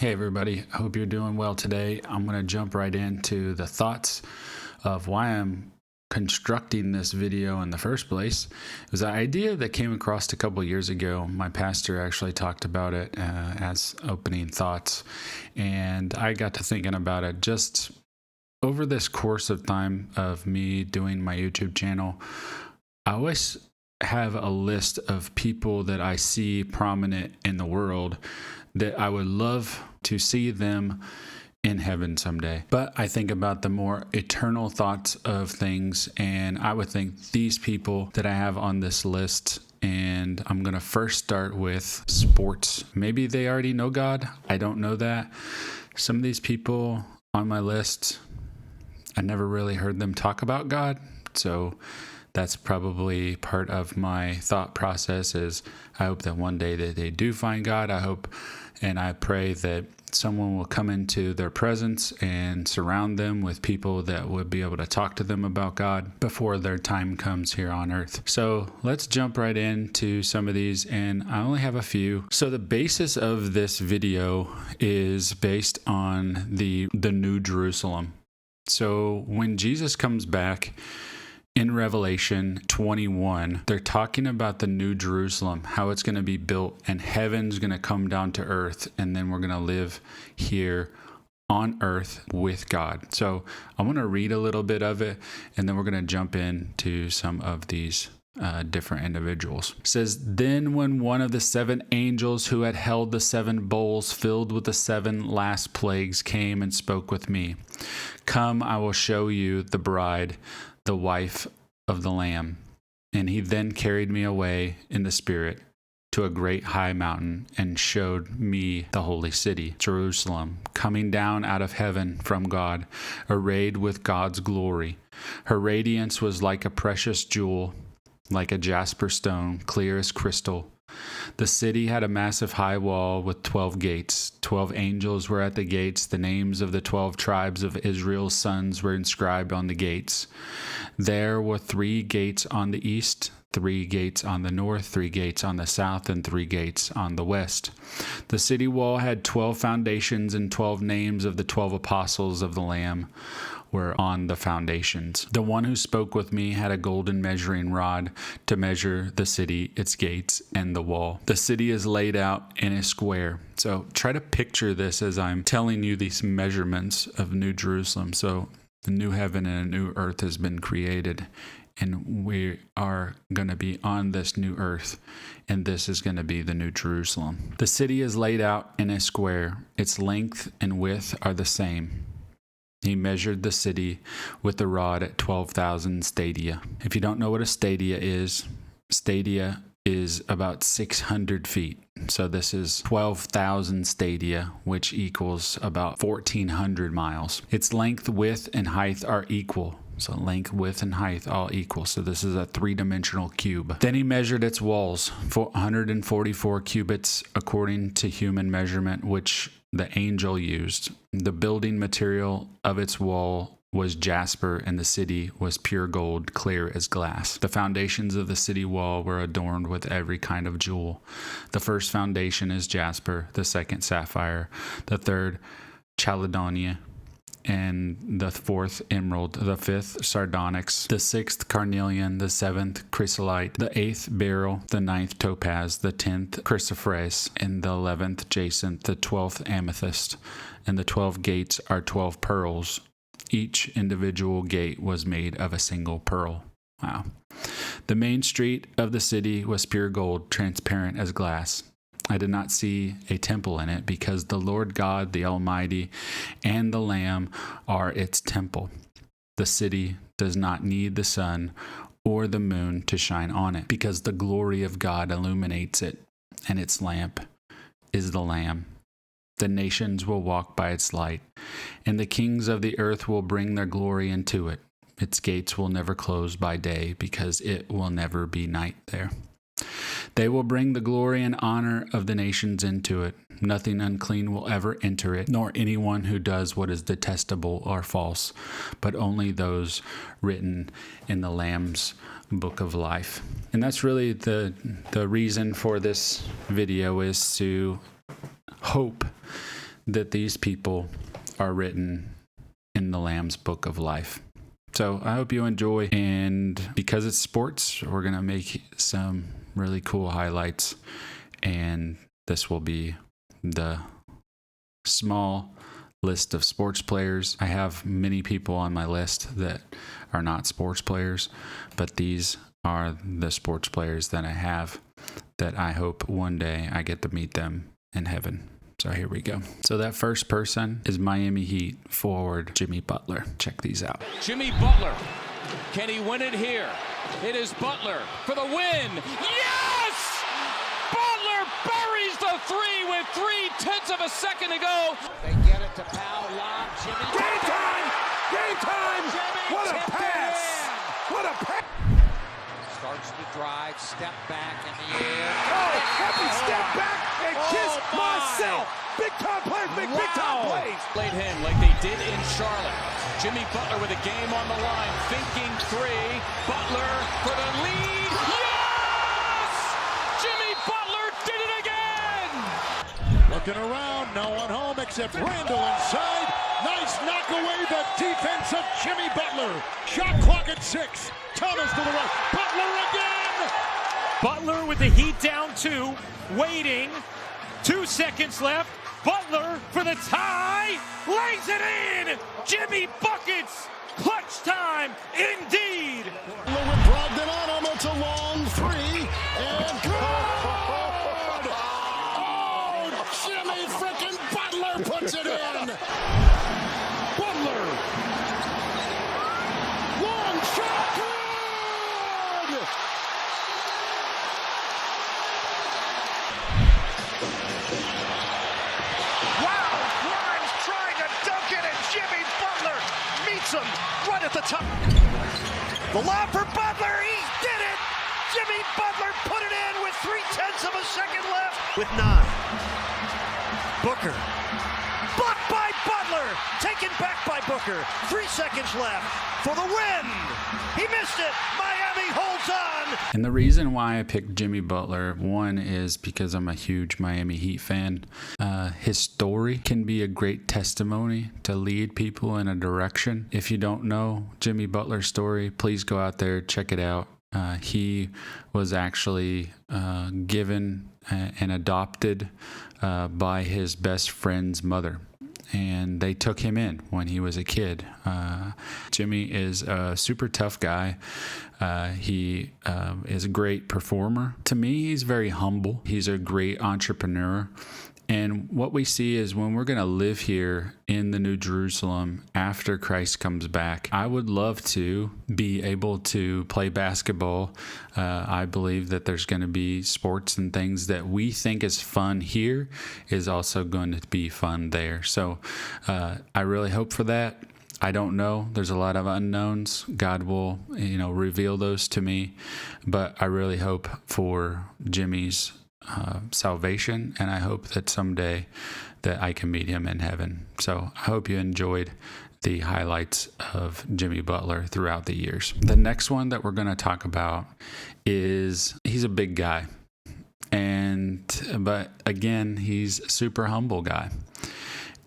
Hey everybody, I hope you're doing well today. I'm going to jump right into the thoughts of why I'm constructing this video in the first place. It was an idea that came across a couple years ago. My pastor actually talked about it as opening thoughts, and I got to thinking about it just over this course of time of me doing my YouTube channel. I always have a list of people that I see prominent in the world that I would love to see them in heaven someday. But I think about the more eternal thoughts of things, and I would think these people that I have on this list, and I'm going to first start with sports. Maybe they already know God. I don't know that. Some of these people on my list, I never really heard them talk about God. So that's probably part of my thought process is I hope that one day that they do find God. I hope and I pray that someone will come into their presence and surround them with people that would be able to talk to them about God before their time comes here on earth. So let's jump right into some of these, and I only have a few. So the basis of this video is based on the New Jerusalem. So when Jesus comes back, in Revelation 21, they're talking about the New Jerusalem, how it's going to be built, and heaven's going to come down to earth, and then we're going to live here on earth with God. So I want to read a little bit of it, and then we're going to jump into some of these different individuals. It says, "Then when one of the seven angels who had held the seven bowls filled with the seven last plagues came and spoke with me, 'Come, I will show you the bride, the wife of the Lamb.' And he then carried me away in the Spirit to a great high mountain and showed me the holy city, Jerusalem, coming down out of heaven from God, arrayed with God's glory. Her radiance was like a precious jewel, like a jasper stone, clear as crystal. The city had a massive high wall with 12 gates. 12 angels were at the gates. The names of the 12 tribes of Israel's sons were inscribed on the gates. There were 3 gates on the east, 3 gates on the north, 3 gates on the south, and 3 gates on the west. The city wall had 12 foundations, and 12 names of the 12 apostles of the Lamb were on the foundations. The one who spoke with me had a golden measuring rod to measure the city, its gates, and the wall. The city is laid out in a square." So try to picture this as I'm telling you these measurements of New Jerusalem. So the new heaven and a new earth has been created, and we are going to be on this new earth, and this is going to be the New Jerusalem. "The city is laid out in a square. Its length and width are the same. He measured the city with the rod at 12,000 stadia." If you don't know what a stadia is about 600 feet. So this is 12,000 stadia, which equals about 1,400 miles. Its length, width, and height are equal. So length, width, and height all equal. So this is a 3-dimensional cube. Then he measured its walls, 444 cubits according to human measurement, which the angel used. The building material of its wall was jasper, and the city was pure gold, clear as glass. The foundations of the city wall were adorned with every kind of jewel. The first foundation is jasper, the second sapphire, the third chalcedony, and the fourth emerald, the fifth sardonyx, the sixth carnelian, the seventh chrysolite, the eighth beryl, the ninth topaz, the 10th chrysoprase, and the 11th jacinth, the 12th amethyst. And the 12 gates are 12 pearls. Each individual gate was made of a single pearl. Wow. The main street of the city was pure gold, transparent as glass. I did not see a temple in it, because the Lord God, the Almighty, and the Lamb are its temple. The city does not need the sun or the moon to shine on it, because the glory of God illuminates it, and its lamp is the Lamb. The nations will walk by its light, and the kings of the earth will bring their glory into it. Its gates will never close by day, because it will never be night there. They will bring the glory and honor of the nations into it. Nothing unclean will ever enter it, nor anyone who does what is detestable or false, but only those written in the Lamb's book of life. And that's really the reason for this video, is to hope that these people are written in the Lamb's Book of Life. So I hope you enjoy, and because it's sports, we're going to make some really cool highlights, and this will be the small list of sports players. I have many people on my list that are not sports players, but these are the sports players that I have that I hope one day I get to meet them in heaven. So here we go. So that first person is Miami Heat forward Jimmy Butler. Check these out. Jimmy Butler, can he win it here? It is Butler for the win. Yes! Butler buries the three with 0.3 of a second to go. They get it to Powell, lob, Jimmy. Game time! Game time! Jimmy, what a pass! What a pass! Starts to drive, step back in the air. Oh, happy step back and kiss myself! Big time plays, big time plays! Played him like they did in Charlotte. Jimmy Butler with a game on the line, thinking three. Butler for the lead. Yes! Jimmy Butler did it again! Looking around, no one home except Randall inside. Nice knock away the defense of Jimmy Butler. Shot clock at 6. Thomas to the right. Butler again! Butler with the Heat down 2, waiting. 2 seconds left. Butler for the tie. Lays it in. Jimmy buckets. Clutch time indeed. With Brogdon on him. It's a long 3. And good! Oh, Jimmy frickin' Butler puts it in. Butler. Long shot. Good! Wow! Grimes trying to dunk it, and Jimmy Butler meets him right at the top. The lob for Butler, he did it! Jimmy Butler put it in with 0.3 of a second left. With 9. Booker. Blocked by Butler! Taken back by Booker. 3 seconds left for the win! He missed it! Miami holds on! And the reason why I picked Jimmy Butler, one, is because I'm a huge Miami Heat fan. His story can be a great testimony to lead people in a direction. If you don't know Jimmy Butler's story, please go out there, check it out. He was actually given and adopted by his best friend's mother, and they took him in when he was a kid. Jimmy is a super tough guy. He is a great performer. To me, he's very humble. He's a great entrepreneur. And what we see is when we're going to live here in the New Jerusalem after Christ comes back, I would love to be able to play basketball. I believe that there's going to be sports and things that we think is fun here is also going to be fun there. So I really hope for that. I don't know. There's a lot of unknowns. God will, reveal those to me. But I really hope for Jimmy's salvation, and I hope that someday that I can meet him in heaven. So I hope you enjoyed the highlights of Jimmy Butler throughout the years. The next one that we're going to talk about is, he's a big guy, but again, he's a super humble guy.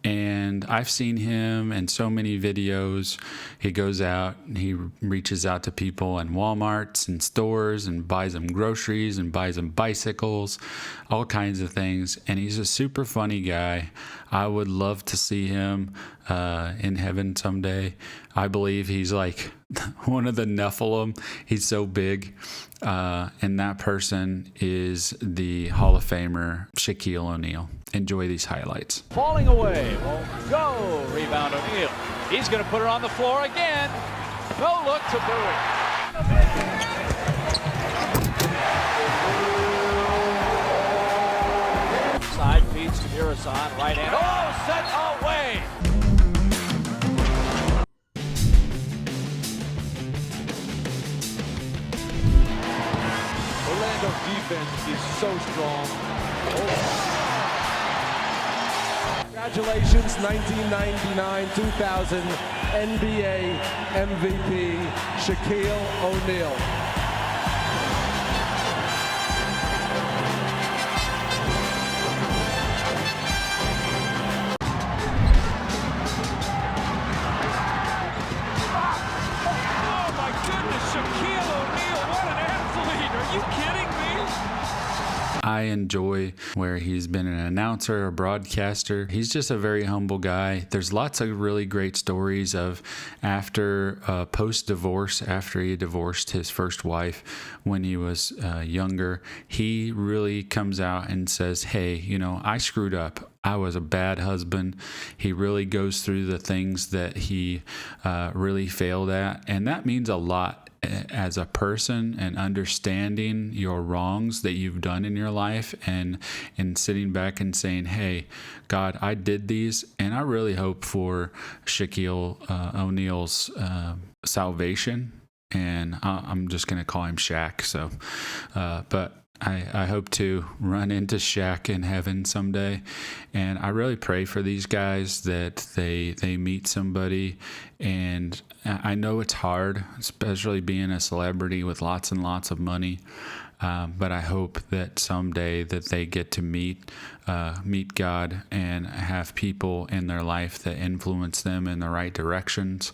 And I've seen him in so many videos. He goes out and he reaches out to people in Walmarts and stores and buys them groceries and buys them bicycles, all kinds of things. And he's a super funny guy. I would love to see him in heaven someday. I believe he's like one of the Nephilim. He's so big. And that person is the Hall of Famer, Shaquille O'Neal. Enjoy these highlights. Falling away. Won't go. Rebound O'Neal. He's going to put it on the floor again. No look to Bowie. Side feeds to Murazan. Right hand. Oh, set away. Orlando defense is so strong. Oh. Congratulations, 1999-2000 NBA MVP, Shaquille O'Neal. enjoy, where he's been an announcer, a broadcaster. He's just a very humble guy. There's lots of really great stories of after post-divorce, after he divorced his first wife when he was younger, he really comes out and says, hey, I screwed up. I was a bad husband. He really goes through the things that he really failed at. And that means a lot as a person, and understanding your wrongs that you've done in your life, and sitting back and saying, hey, God, I did these. And I really hope for Shaquille O'Neal's salvation. And I'm just going to call him Shaq. So, but I hope to run into Shaq in heaven someday. And I really pray for these guys that they meet somebody. And I know it's hard, especially being a celebrity with lots and lots of money. But I hope that someday that they get to meet God and have people in their life that influence them in the right directions.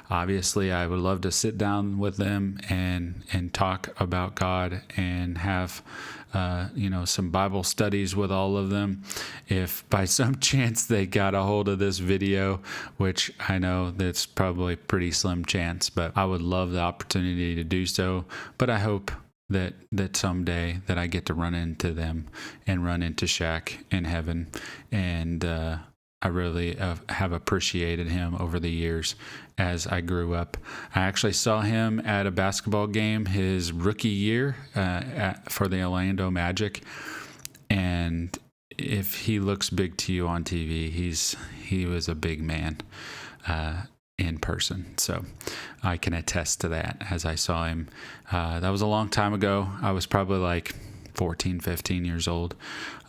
Obviously, I would love to sit down with them and talk about God and have some Bible studies with all of them. If by some chance they got a hold of this video, which I know that's probably pretty slim chance, but I would love the opportunity to do so. But I hope that someday that I get to run into them and run into Shaq in heaven. And I really have appreciated him over the years as I grew up. I actually saw him at a basketball game his rookie year for the Orlando Magic. And if he looks big to you on TV, he was a big man in person. So I can attest to that as I saw him. That was a long time ago. I was probably like 14, 15 years old.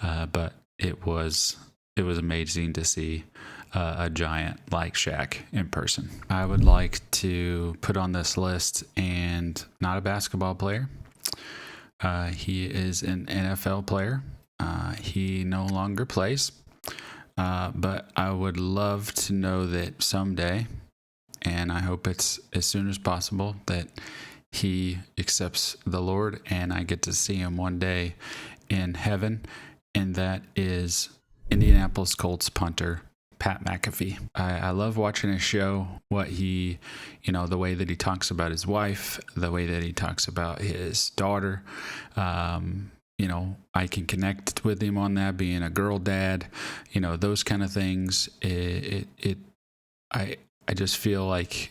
But it was amazing to see a giant like Shaq in person. I would like to put on this list, and not a basketball player. He is an NFL player. He no longer plays. But I would love to know that someday, and I hope it's as soon as possible, that he accepts the Lord and I get to see him one day in heaven. And that is Indianapolis Colts punter Pat McAfee. I love watching his show, what he, the way that he talks about his wife, the way that he talks about his daughter. I can connect with him on that, being a girl dad, those kind of things. I just feel like,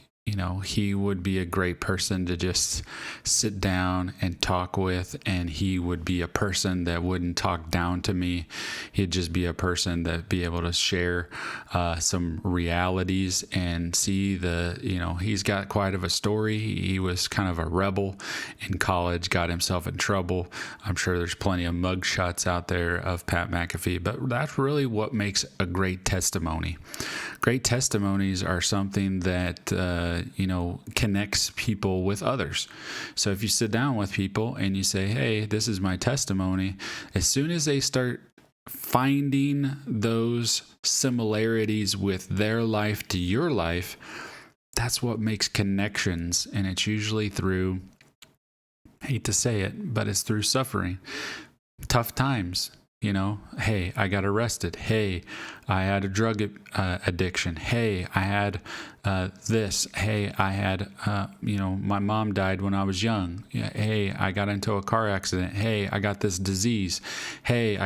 he would be a great person to just sit down and talk with, and he would be a person that wouldn't talk down to me. He'd just be a person that'd be able to share some realities and see he's got quite of a story. He was kind of a rebel in college, got himself in trouble. I'm sure there's plenty of mugshots out there of Pat McAfee, but that's really what makes a great testimony. Great testimonies are something that connects people with others. So if you sit down with people and you say, hey, this is my testimony, as soon as they start finding those similarities with their life to your life, that's what makes connections. And it's usually through, I hate to say it, but it's through suffering, tough times. Hey, I got arrested. Hey, I had a drug addiction. Hey, I had this. Hey, I had, my mom died when I was young. Hey, I got into a car accident. Hey, I got this disease. Hey,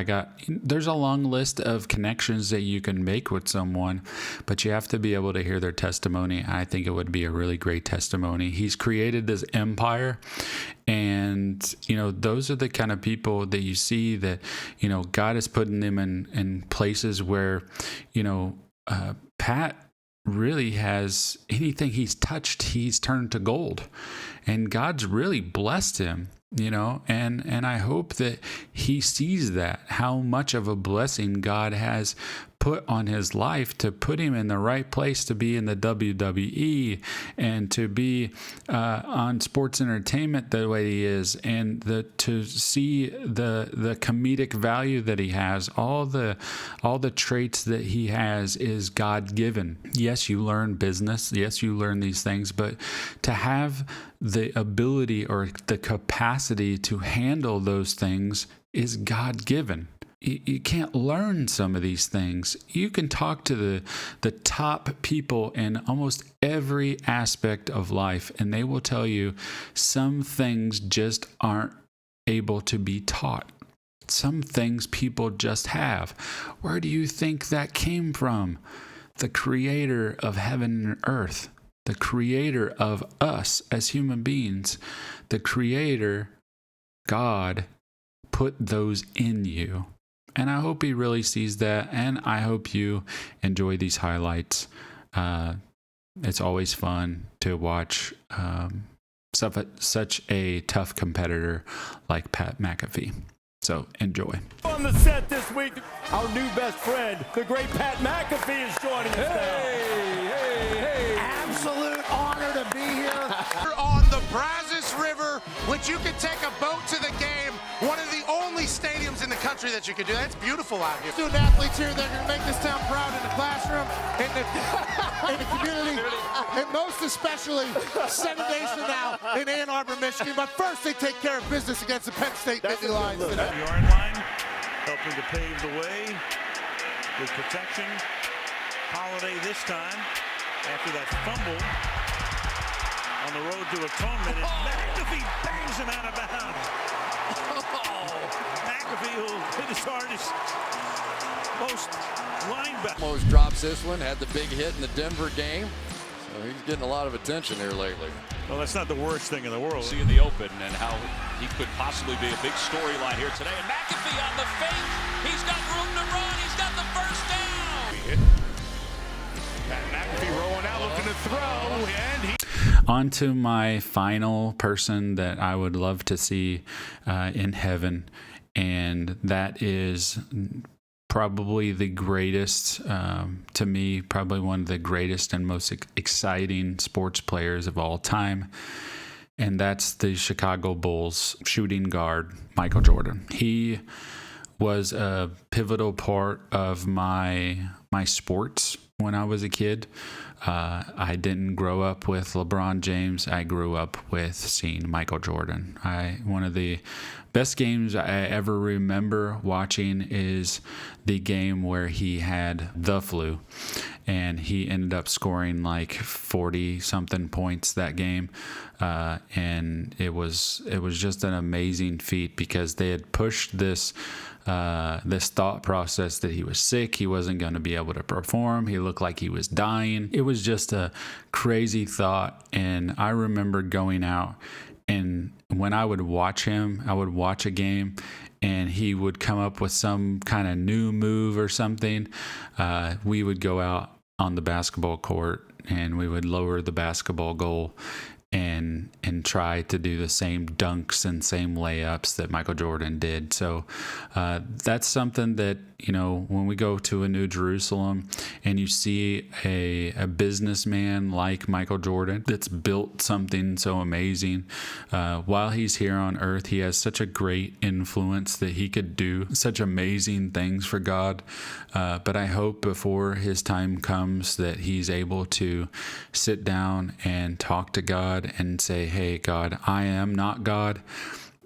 there's a long list of connections that you can make with someone, but you have to be able to hear their testimony. I think it would be a really great testimony. He's created this empire, and, those are the kind of people that you see that, God is putting them in places where, Pat really has anything he's touched, he's turned to gold, and God's really blessed him, and I hope that he sees that, how much of a blessing God has put on his life to put him in the right place to be in the WWE and to be on sports entertainment the way he is, and to see the comedic value that he has. All the traits that he has is God given. Yes, you learn business. Yes, you learn these things, but to have the ability or the capacity to handle those things is God given. You can't learn some of these things. You can talk to the top people in almost every aspect of life, and they will tell you some things just aren't able to be taught. Some things people just have. Where do you think that came from? The creator of heaven and earth, the creator of us as human beings, the creator, God, put those in you. And I hope he really sees that, and I hope you enjoy these highlights. It's always fun to watch such a tough competitor like Pat McAfee. So enjoy. On the set this week, our new best friend, the great Pat McAfee, is joining us now. Absolute honor to be here. We're on the Brazos River, which you can take a boat to the game. One of the only stadiums in the country that you can do that. It's beautiful out here. Student athletes here, they're going to make this town proud in the classroom, in the community, and most especially 7 days from now in Ann Arbor, Michigan. But first, they take care of business against the Penn State Nittany Lions today. The yard line, helping to pave the way with protection. Holiday this time, after that fumble on the road to atonement, and McAfee bangs him out of bounds. McAfee will hit his hardest. Most linebacker. Almost drops this one, had the big hit in the Denver game. So he's getting a lot of attention here lately. Well, that's not the worst thing in the world. See in the open and how he could possibly be a big storyline here today. And McAfee on the fake. He's got room to run. He's got the first down. Pat McAfee rolling out, looking to throw, and he. On to my final person that I would love to see in heaven, and that is probably the greatest, to me, probably one of the greatest and most exciting sports players of all time, and that's the Chicago Bulls shooting guard, Michael Jordan. He was a pivotal part of my sports when I was a kid. I didn't grow up with LeBron James. I grew up with seeing Michael Jordan. One of the best games I ever remember watching is the game where he had the flu, and he ended up scoring like 40-something points that game. And it was just an amazing feat because they had pushed this thought process that he was sick, he wasn't going to be able to perform, he looked like he was dying. It was just a crazy thought, and I remember going out, and when I would watch him, I would watch a game, and he would come up with some kind of new move or something. We would go out on the basketball court, and we would lower the basketball goal and try to do the same dunks and same layups that Michael Jordan did. So that's something that, you know, when we go to a New Jerusalem and you see a businessman like Michael Jordan that's built something so amazing, while he's here on earth, he has such a great influence that he could do such amazing things for God. But I hope before his time comes that he's able to sit down and talk to God and say, hey, God, I am not God.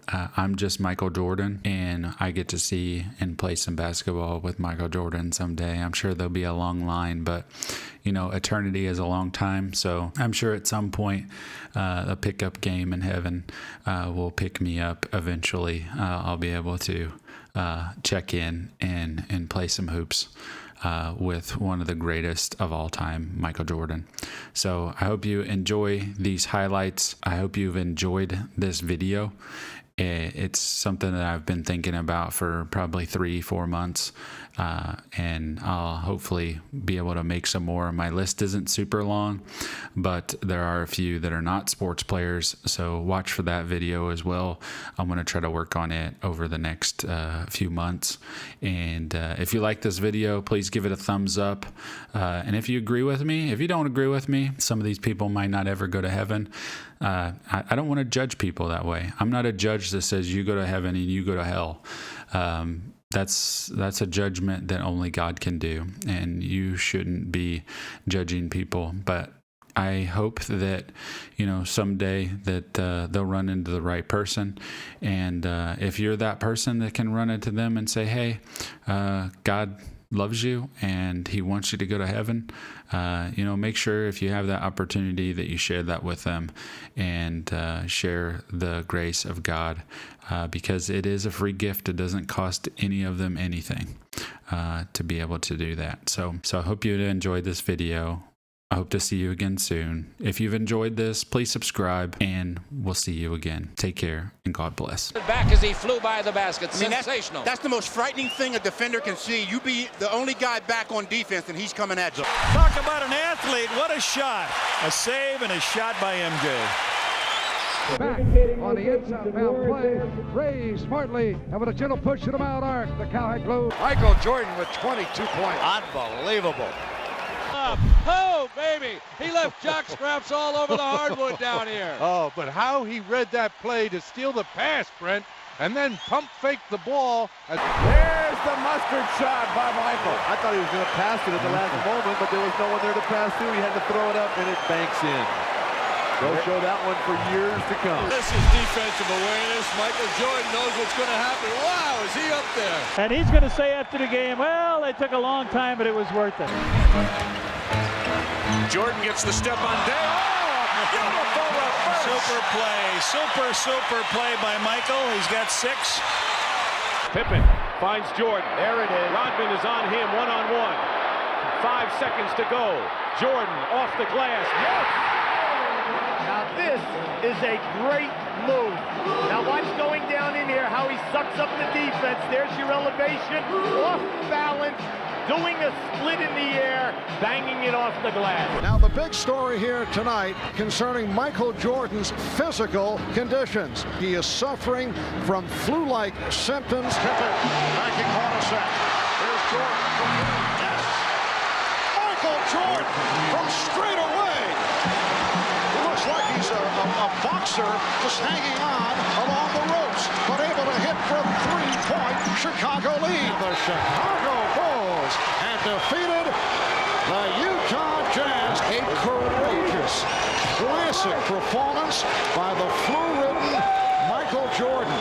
I'm just Michael Jordan, and I get to see and play some basketball with Michael Jordan someday. I'm sure there'll be a long line, but, you know, eternity is a long time. So I'm sure at some point a pickup game in heaven will pick me up eventually. I'll be able to check in and play some hoops with one of the greatest of all time, Michael Jordan. So I hope you enjoy these highlights. I hope you've enjoyed this video. It's something that I've been thinking about for probably 3-4 months, and I'll hopefully be able to make some more. My list isn't super long, but there are a few that are not sports players, so watch for that video as well. I'm going to try to work on it over the next few months, and if you like this video, please give it a thumbs up, and if you agree with me, if you don't agree with me, some of these people might not ever go to heaven. I don't want to judge people that way. I'm not a judge that says you go to heaven and you go to hell. That's a judgment that only God can do, and you shouldn't be judging people. But I hope that, someday that they'll run into the right person. And if you're that person that can run into them and say, hey, God loves you and he wants you to go to heaven, make sure if you have that opportunity that you share that with them and share the grace of God, because it is a free gift. It doesn't cost any of them anything to be able to do that. So I hope you enjoyed this video. I hope to see you again soon. If you've enjoyed this, please subscribe, and we'll see you again. Take care, and God bless. Back as he flew by the basket. Sensational. That's the most frightening thing a defender can see. You be the only guy back on defense, and he's coming at you. Talk about an athlete. What a shot. A save and a shot by MJ. Back on the inside bound play. Ray smartly, and with a gentle push to the mount arc, the Cowhead Blue. Michael Jordan with 22 points. Unbelievable. Oh, baby. He left jock straps all over the hardwood down here. Oh, but how he read that play to steal the pass, Brent, and then pump fake the ball. There's the mustard shot by Michael. I thought he was going to pass it at the last moment, but there was no one there to pass to. He had to throw it up, and it banks in. They'll show that one for years to come. This is defensive awareness. Michael Jordan knows what's going to happen. Wow, is he up there? And he's going to say after the game, well, it took a long time, but it was worth it. Jordan gets the step on Day. Oh, beautiful reverse. Super play by Michael. He's got 6. Pippen finds Jordan. There it is. Rodman is on him, one-on-one. 5 seconds to go. Jordan off the glass. Yes! Now this is a great move. Now watch going down in here, how he sucks up the defense. There's your elevation, off balance, doing a split in the air, banging it off the glass. Now the big story here tonight concerning Michael Jordan's physical conditions. He is suffering from flu-like symptoms. Pippen backing Hornacek. Here's Jordan from yes. Michael Jordan from straight away. Looks like he's a boxer just hanging on along the ropes, but able to hit from 3-point Chicago lead. The Chicago Bulls have defeated the Utah Jazz. A courageous, classic performance by the flu-ridden Michael Jordan.